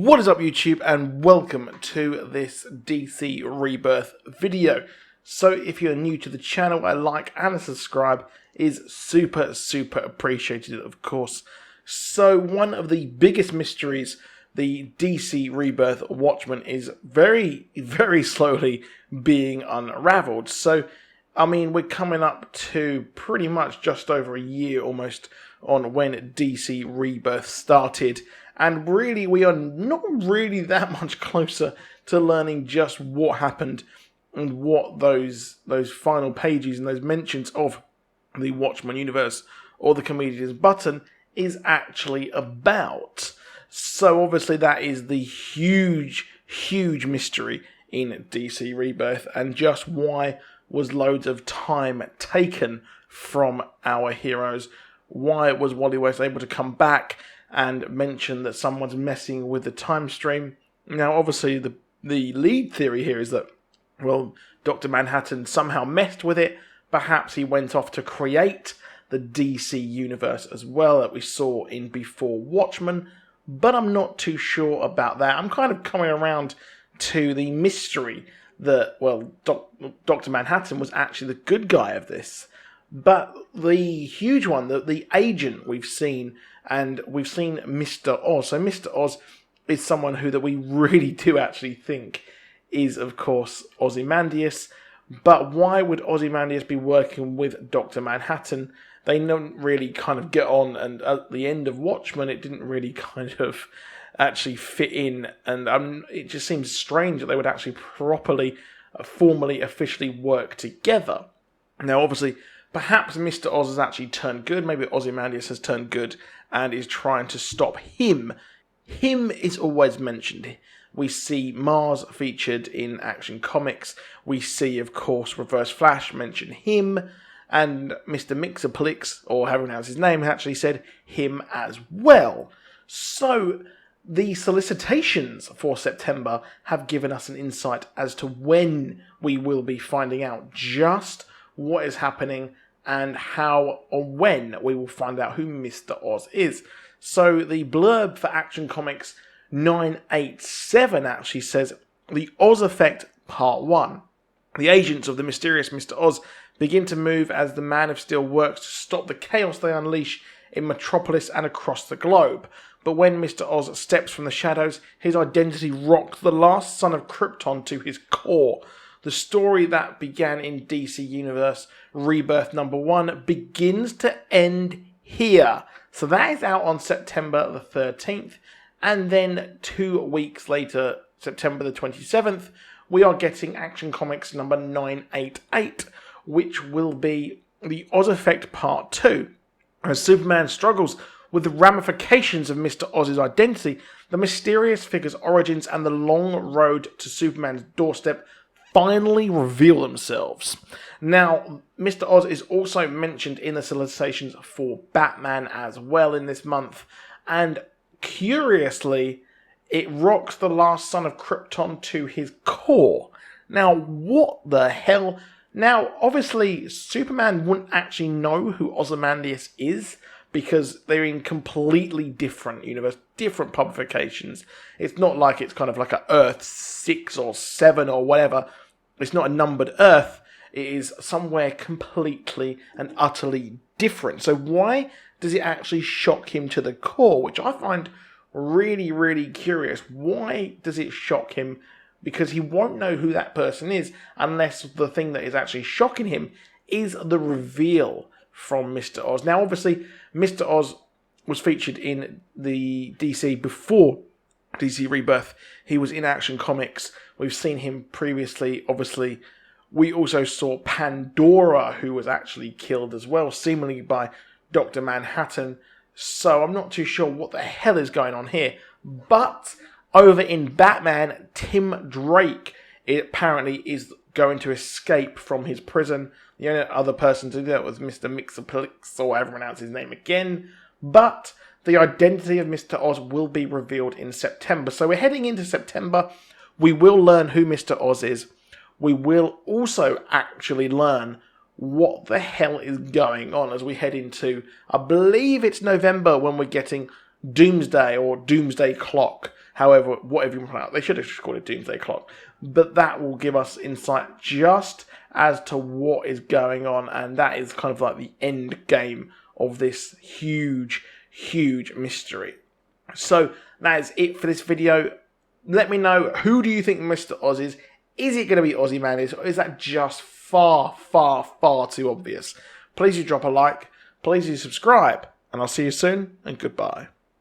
What is up YouTube, and welcome to this DC Rebirth video. So if you're new to the channel, a like and a subscribe is super appreciated, of course. So one of the biggest mysteries, the DC Rebirth Watchmen, is very slowly being unraveled. So I mean, we're coming up to pretty much just over a year almost on when DC Rebirth started. And really, we are not really that much closer to learning just what happened and what those final pages and those mentions of the Watchmen universe or the Comedian's Button is actually about. So obviously that is the huge mystery in DC Rebirth, and just why was loads of time taken from our heroes. Why was Wally West able to come back and mention that someone's messing with the time stream? Now, obviously, the lead theory here is that, well, Dr. Manhattan somehow messed with it. Perhaps he went off to create the DC universe as well that we saw in Before Watchmen, but I'm not too sure about that. I'm kind of coming around to the mystery that, well, Dr. Manhattan was actually the good guy of this. But the huge one, the agent we've seen, and we've seen Mr. Oz. So Mr. Oz is someone that we really do actually think is, of course, Ozymandias. But why would Ozymandias be working with Dr. Manhattan? They don't really kind of get on, and at the end of Watchmen, it didn't really kind of actually fit in, and it just seems strange that they would actually properly, formally, officially work together. Now, obviously, perhaps Mr. Oz has actually turned good. Maybe Ozymandias has turned good and is trying to stop him. Him is always mentioned. We see Mars featured in Action Comics. We see, of course, Reverse Flash mention him. And Mr. Mixoplix, or however you pronounce his name, actually said him as well. So the solicitations for September have given us an insight as to when we will be finding out just what is happening and how or when we will find out who Mr. Oz is. So the blurb for Action Comics 987 actually says, The Oz Effect Part 1. The agents of the mysterious Mr. Oz begin to move as the Man of Steel works to stop the chaos they unleash in Metropolis and across the globe. But when Mr. Oz steps from the shadows, his identity rocks the Last Son of Krypton to his core. The story that began in DC Universe Rebirth #1 begins to end here. So that is out on September the 13th. And then 2 weeks later, September the 27th, we are getting Action Comics number 988, which will be the Oz Effect Part 2. As Superman struggles with the ramifications of Mr. Oz's identity, the mysterious figure's origins and the long road to Superman's doorstep finally reveal themselves. Now, Mr. Oz is also mentioned in the solicitations for Batman as well in this month, and curiously, it rocks the Last Son of Krypton to his core. Now, what the hell? Now, obviously, Superman wouldn't actually know who Ozymandias is, because they're in completely different universe, different publications. It's not like it's kind of like a Earth 6 or 7 or whatever. It's not a numbered Earth. It is somewhere completely and utterly different. So why does it actually shock him to the core? Which I find really curious. Why does it shock him? Because he won't know who that person is unless the thing that is actually shocking him is the reveal from Mr. Oz. Now, obviously, Mr. Oz was featured in the DC before DC Rebirth. He was in Action Comics. We've seen him previously. Obviously, we also saw Pandora, who was actually killed as well, seemingly by Dr. Manhattan. So I'm not too sure what the hell is going on here. But over in Batman, Tim Drake apparently is going to escape from his prison. The only other person to do that was Mr. Mixoplix, or however you pronounce his name again. But the identity of Mr. Oz will be revealed in September. So we're heading into September. We will learn who Mr. Oz is. We will also actually learn what the hell is going on as we head into, I believe it's November when we're getting Doomsday or Doomsday Clock. However, whatever you want out, they should have just called it Doomsday Clock. But that will give us insight just as to what is going on, and that is kind of like the end game of this huge, huge mystery. So that is it for this video. Let me know, who do you think Mr. Oz is? Is it going to be Ozymandias, or is that just far, far, far too obvious? Please do drop a like, please do subscribe, and I'll see you soon, and goodbye.